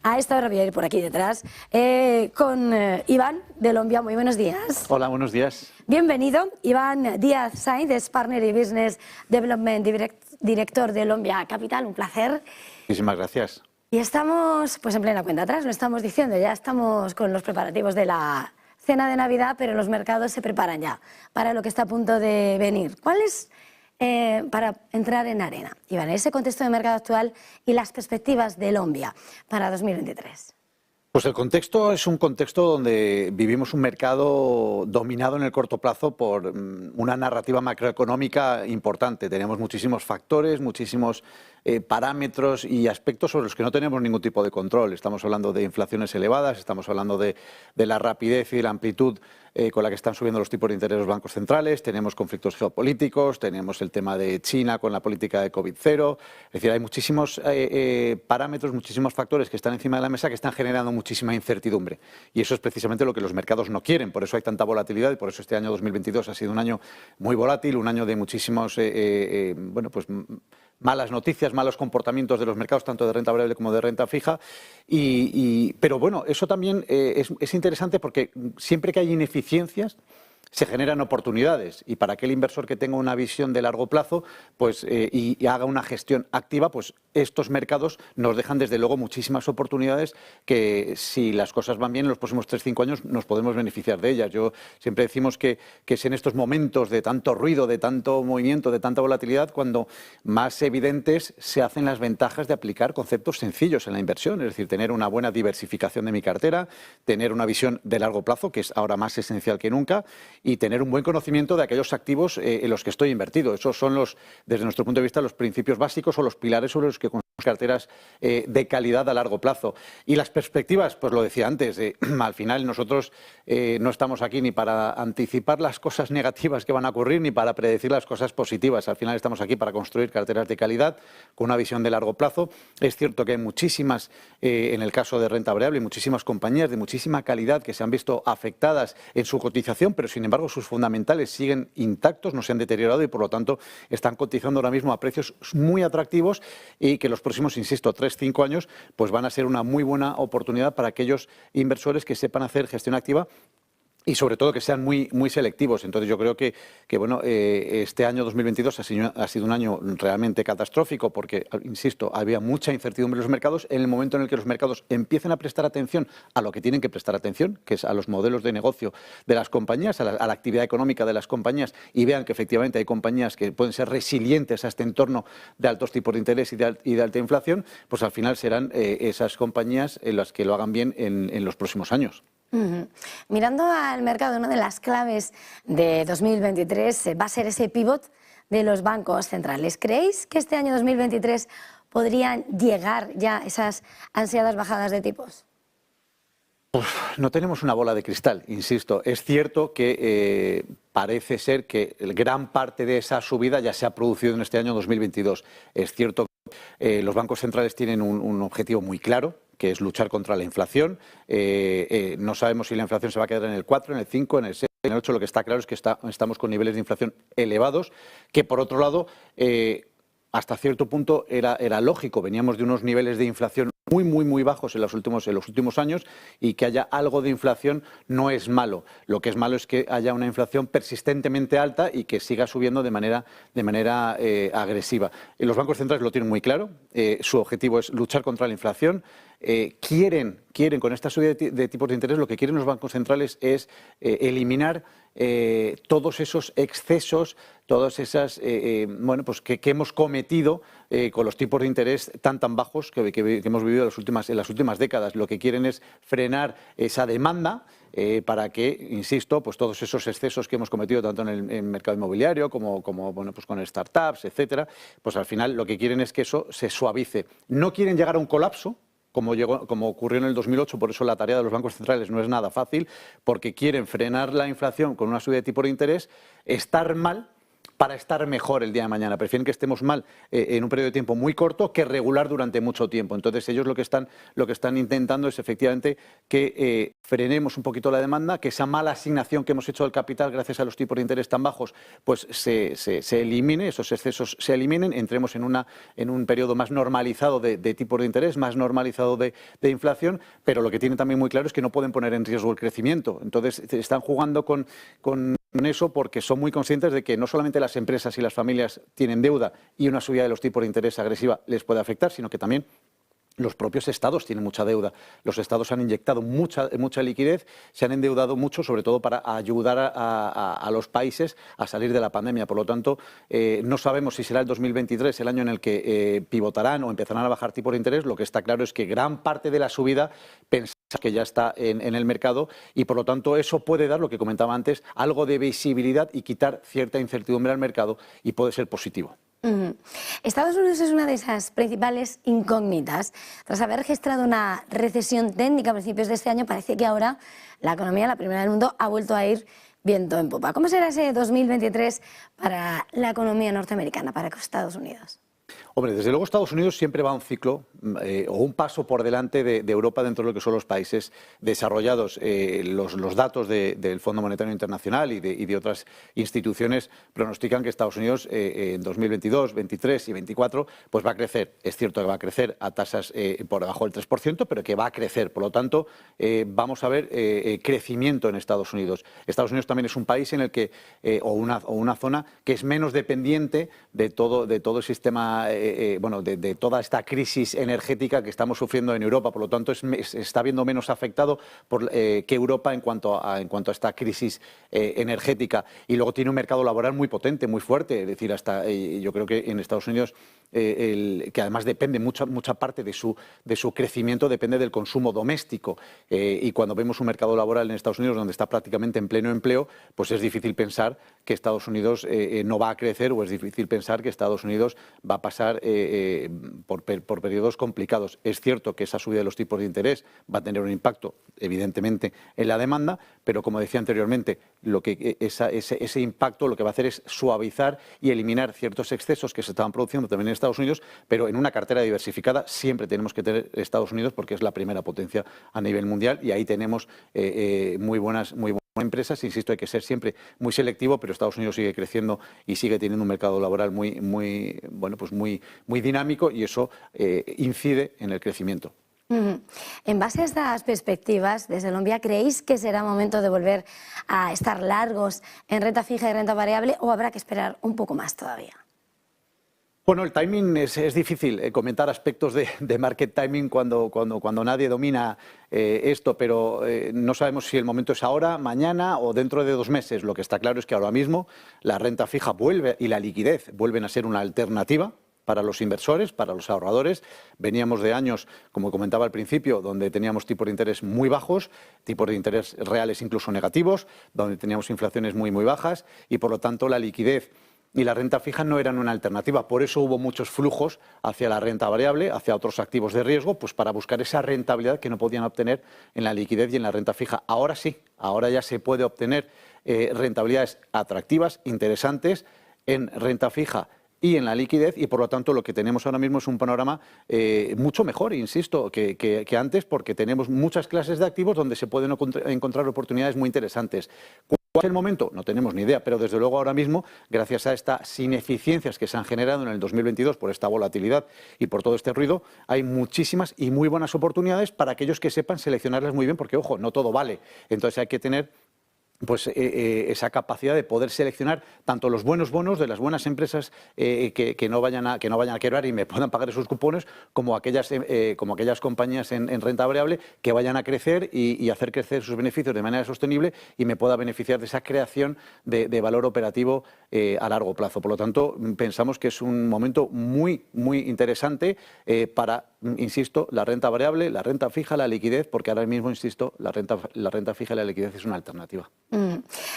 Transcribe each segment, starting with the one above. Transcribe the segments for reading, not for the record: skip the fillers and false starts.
A esta hora voy a ir por aquí detrás con Iván de Lombia. Muy buenos días. Hola, buenos días. Bienvenido. Iván Díaz Sainz es Partner y Business Development Director de Lombia Capital. Un placer. Muchísimas gracias. Y estamos pues en plena cuenta atrás, lo estamos diciendo, ya estamos con los preparativos de la cena de Navidad, pero los mercados se preparan ya para lo que está a punto de venir. ¿Cuál es, para entrar en arena, Iván, ese contexto de mercado actual y las perspectivas de Lombia para 2023? Pues el contexto es un contexto donde vivimos un mercado dominado en el corto plazo por una narrativa macroeconómica importante. Tenemos muchísimos factores, muchísimos parámetros y aspectos sobre los que no tenemos ningún tipo de control. Estamos hablando de inflaciones elevadas, estamos hablando de la rapidez y de la amplitud con la que están subiendo los tipos de interés de los bancos centrales, tenemos conflictos geopolíticos, tenemos el tema de China con la política de COVID-0, es decir, hay muchísimos parámetros, muchísimos factores que están encima de la mesa que están generando muchísima incertidumbre y eso es precisamente lo que los mercados no quieren, por eso hay tanta volatilidad y por eso este año 2022 ha sido un año muy volátil, un año de muchísimos, malas noticias, malos comportamientos de los mercados, tanto de renta variable como de renta fija. Pero bueno, eso también es interesante porque siempre que hay ineficiencias se generan oportunidades y para aquel inversor que tenga una visión de largo plazo pues, y haga una gestión activa, pues estos mercados nos dejan desde luego muchísimas oportunidades que si las cosas van bien en los próximos 3-5 años nos podemos beneficiar de ellas. Yo siempre decimos que es en estos momentos de tanto ruido, de tanto movimiento, de tanta volatilidad, cuando más evidentes se hacen las ventajas de aplicar conceptos sencillos en la inversión, es decir, tener una buena diversificación de mi cartera, tener una visión de largo plazo, que es ahora más esencial que nunca, y tener un buen conocimiento de aquellos activos en los que estoy invertido. Esos son desde nuestro punto de vista, los principios básicos o los pilares sobre los que construimos carteras de calidad a largo plazo. Y las perspectivas, pues lo decía antes, al final nosotros no estamos aquí ni para anticipar las cosas negativas que van a ocurrir ni para predecir las cosas positivas. Al final estamos aquí para construir carteras de calidad con una visión de largo plazo. Es cierto que hay muchísimas, en el caso de renta variable, muchísimas compañías de muchísima calidad que se han visto afectadas en su cotización, pero sin embargo sus fundamentales siguen intactos, no se han deteriorado y por lo tanto están cotizando ahora mismo a precios muy atractivos y que los próximos, insisto, 3-5 años pues van a ser una muy buena oportunidad para aquellos inversores que sepan hacer gestión activa y sobre todo que sean muy selectivos. Entonces yo creo que bueno, este año 2022 ha sido un año realmente catastrófico porque, insisto, había mucha incertidumbre en los mercados. En el momento en el que los mercados empiecen a prestar atención a lo que tienen que prestar atención, que es a los modelos de negocio de las compañías, a la actividad económica de las compañías y vean que efectivamente hay compañías que pueden ser resilientes a este entorno de altos tipos de interés y de alta inflación, pues al final serán esas compañías las que lo hagan bien en los próximos años. Mirando al mercado, una de las claves de 2023 va a ser ese pivot de los bancos centrales. ¿Creéis que este año 2023 podrían llegar ya esas ansiadas bajadas de tipos? No tenemos una bola de cristal, insisto. Es cierto que parece ser que gran parte de esa subida ya se ha producido en este año 2022. Es cierto que los bancos centrales tienen un objetivo muy claro, que es luchar contra la inflación. No sabemos si la inflación se va a quedar en el 4, en el 5, en el 6, en el 8. Lo que está claro es que estamos con niveles de inflación elevados, que por otro lado, hasta cierto punto era lógico. Veníamos de unos niveles de inflación muy bajos en los últimos años y que haya algo de inflación no es malo. Lo que es malo es que haya una inflación persistentemente alta y que siga subiendo de manera agresiva. Los bancos centrales lo tienen muy claro. Su objetivo es luchar contra la inflación. Quieren con esta subida de tipos de interés, lo que quieren los bancos centrales es eliminar todos esos excesos, todas esas pues que hemos cometido con los tipos de interés tan bajos que hemos vivido en las últimas décadas. Lo que quieren es frenar esa demanda para que, insisto, pues todos esos excesos que hemos cometido tanto en el mercado inmobiliario como bueno, pues con startups, etcétera, pues al final lo que quieren es que eso se suavice. No quieren llegar a un colapso, como ocurrió en el 2008, por eso la tarea de los bancos centrales no es nada fácil, porque quieren frenar la inflación con una subida de tipo de interés, estar mal para estar mejor el día de mañana. Prefieren que estemos mal en un periodo de tiempo muy corto que regular durante mucho tiempo. Entonces ellos lo que están intentando es efectivamente que frenemos un poquito la demanda, que esa mala asignación que hemos hecho del capital gracias a los tipos de interés tan bajos pues se elimine, esos excesos se eliminen, entremos en un periodo más normalizado de tipos de interés, más normalizado de inflación, pero lo que tienen también muy claro es que no pueden poner en riesgo el crecimiento. Entonces están jugando con eso porque son muy conscientes de que no solamente las empresas y las familias tienen deuda y una subida de los tipos de interés agresiva les puede afectar, sino que también los propios estados tienen mucha deuda. Los estados han inyectado mucha liquidez, se han endeudado mucho, sobre todo para ayudar a los países a salir de la pandemia. Por lo tanto, no sabemos si será el 2023 el año en el que pivotarán o empezarán a bajar tipos de interés. Lo que está claro es que gran parte de la subida pensamos que ya está en el mercado y, por lo tanto, eso puede dar, lo que comentaba antes, algo de visibilidad y quitar cierta incertidumbre al mercado y puede ser positivo. Estados Unidos es una de esas principales incógnitas. Tras haber registrado una recesión técnica a principios de este año, parece que ahora la economía, la primera del mundo, ha vuelto a ir viento en popa. ¿Cómo será ese 2023 para la economía norteamericana, para Estados Unidos? Hombre, desde luego Estados Unidos siempre va a un ciclo o un paso por delante de Europa dentro de lo que son los países desarrollados. Los datos del Fondo Monetario Internacional y de otras instituciones pronostican que Estados Unidos en 2022, 2023 y 2024 pues va a crecer. Es cierto que va a crecer a tasas por debajo del 3%, pero que va a crecer. Por lo tanto, vamos a ver crecimiento en Estados Unidos. Estados Unidos también es un país en el que, o una zona que es menos dependiente de todo el sistema de toda esta crisis energética que estamos sufriendo en Europa. Por lo tanto, está viendo menos afectado que Europa en cuanto a esta crisis energética. Y luego tiene un mercado laboral muy potente, muy fuerte. Es decir, yo creo que en Estados Unidos, que además depende mucha parte de su crecimiento, depende del consumo doméstico. Y cuando vemos un mercado laboral en Estados Unidos donde está prácticamente en pleno empleo, pues es difícil pensar que Estados Unidos no va a crecer, o es difícil pensar que Estados Unidos va a pasar por periodos complicados. Es cierto que esa subida de los tipos de interés va a tener un impacto, evidentemente, en la demanda, pero como decía anteriormente, ese impacto lo que va a hacer es suavizar y eliminar ciertos excesos que se estaban produciendo también en Estados Unidos, pero en una cartera diversificada siempre tenemos que tener Estados Unidos porque es la primera potencia a nivel mundial y ahí tenemos muy buenas empresas. Insisto, hay que ser siempre muy selectivo, pero Estados Unidos sigue creciendo y sigue teniendo un mercado laboral muy dinámico y eso incide en el crecimiento. En base a estas perspectivas, desde Lombia, ¿creéis que será momento de volver a estar largos en renta fija y renta variable o habrá que esperar un poco más todavía? Bueno, el timing es difícil comentar aspectos de market timing cuando nadie domina esto, pero no sabemos si el momento es ahora, mañana o dentro de 2 meses. Lo que está claro es que ahora mismo la renta fija vuelve y la liquidez vuelven a ser una alternativa para los inversores, para los ahorradores. Veníamos de años, como comentaba al principio, donde teníamos tipos de interés muy bajos, tipos de interés reales incluso negativos, donde teníamos inflaciones muy bajas y, por lo tanto, la liquidez y la renta fija no eran una alternativa. Por eso hubo muchos flujos hacia la renta variable, hacia otros activos de riesgo, pues para buscar esa rentabilidad que no podían obtener en la liquidez y en la renta fija. Ahora sí, ahora ya se puede obtener rentabilidades atractivas, interesantes en renta fija y en la liquidez, y por lo tanto lo que tenemos ahora mismo es un panorama mucho mejor, insisto, que antes, porque tenemos muchas clases de activos donde se pueden encontrar oportunidades muy interesantes. ¿Cuál es el momento? No tenemos ni idea, pero desde luego ahora mismo, gracias a estas ineficiencias que se han generado en el 2022 por esta volatilidad y por todo este ruido, hay muchísimas y muy buenas oportunidades para aquellos que sepan seleccionarlas muy bien, porque, ojo, no todo vale. Entonces hay que tener esa capacidad de poder seleccionar tanto los buenos bonos de las buenas empresas que no vayan a quebrar y me puedan pagar esos cupones, como aquellas compañías en renta variable que vayan a crecer y hacer crecer sus beneficios de manera sostenible y me pueda beneficiar de esa creación de valor operativo a largo plazo. Por lo tanto, pensamos que es un momento muy interesante para, insisto, la renta variable, la renta fija, la liquidez, porque ahora mismo, insisto, la renta fija y la liquidez es una alternativa.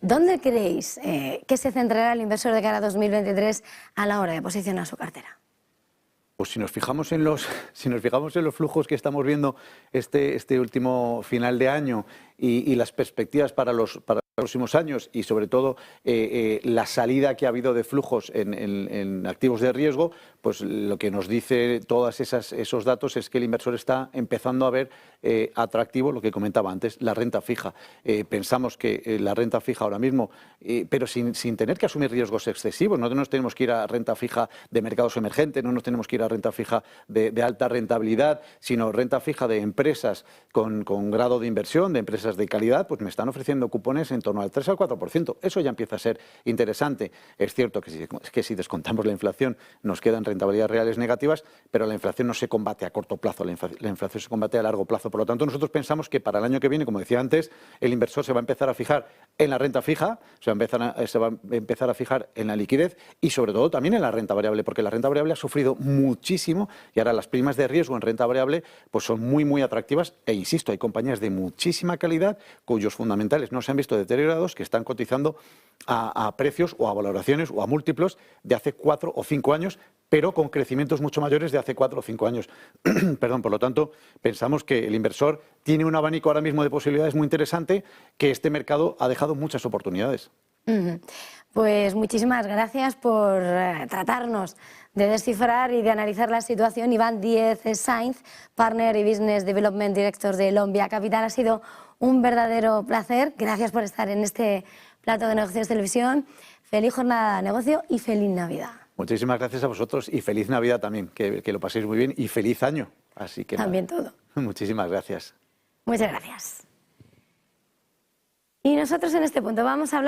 ¿Dónde creéis que se centrará el inversor de cara a 2023 a la hora de posicionar su cartera? Pues si nos fijamos en los flujos que estamos viendo este último final de año y las perspectivas para los próximos años y sobre todo la salida que ha habido de flujos en activos de riesgo, pues lo que nos dice todos esos datos es que el inversor está empezando a ver atractivo lo que comentaba antes, la renta fija. Pensamos que la renta fija ahora mismo, pero sin tener que asumir riesgos excesivos, no nos tenemos que ir a renta fija de mercados emergentes, no nos tenemos que ir a renta fija de alta rentabilidad, sino renta fija de empresas con grado de inversión, de empresas de calidad, pues me están ofreciendo cupones en torno al 3 al 4%. Eso ya empieza a ser interesante. Es cierto que si descontamos la inflación nos quedan rentabilidades reales negativas, pero la inflación no se combate a corto plazo, la inflación se combate a largo plazo. Por lo tanto, nosotros pensamos que para el año que viene, como decía antes, el inversor se va a empezar a fijar en la renta fija, se va a empezar a fijar en la liquidez y sobre todo también en la renta variable, porque la renta variable ha sufrido muchísimo y ahora las primas de riesgo en renta variable pues son muy, muy atractivas e insisto, hay compañías de muchísima calidad cuyos fundamentales no se han visto deteriorados, que están cotizando a precios o a valoraciones o a múltiplos de hace 4 o 5 años, pero con crecimientos mucho mayores de hace 4 o 5 años. Perdón, por lo tanto, pensamos que el inversor tiene un abanico ahora mismo de posibilidades muy interesante, que este mercado ha dejado muchas oportunidades. Pues muchísimas gracias por tratarnos de descifrar y de analizar la situación. Iván Díez Sainz, Partner y Business Development Director de Lombia Capital. Ha sido un verdadero placer. Gracias por estar en este plato de Negocios Televisión. Feliz jornada de negocio y feliz Navidad. Muchísimas gracias a vosotros y feliz Navidad también, que lo paséis muy bien y feliz año. Así que también todo. Muchísimas gracias. Muchas gracias. Y nosotros en este punto vamos a hablar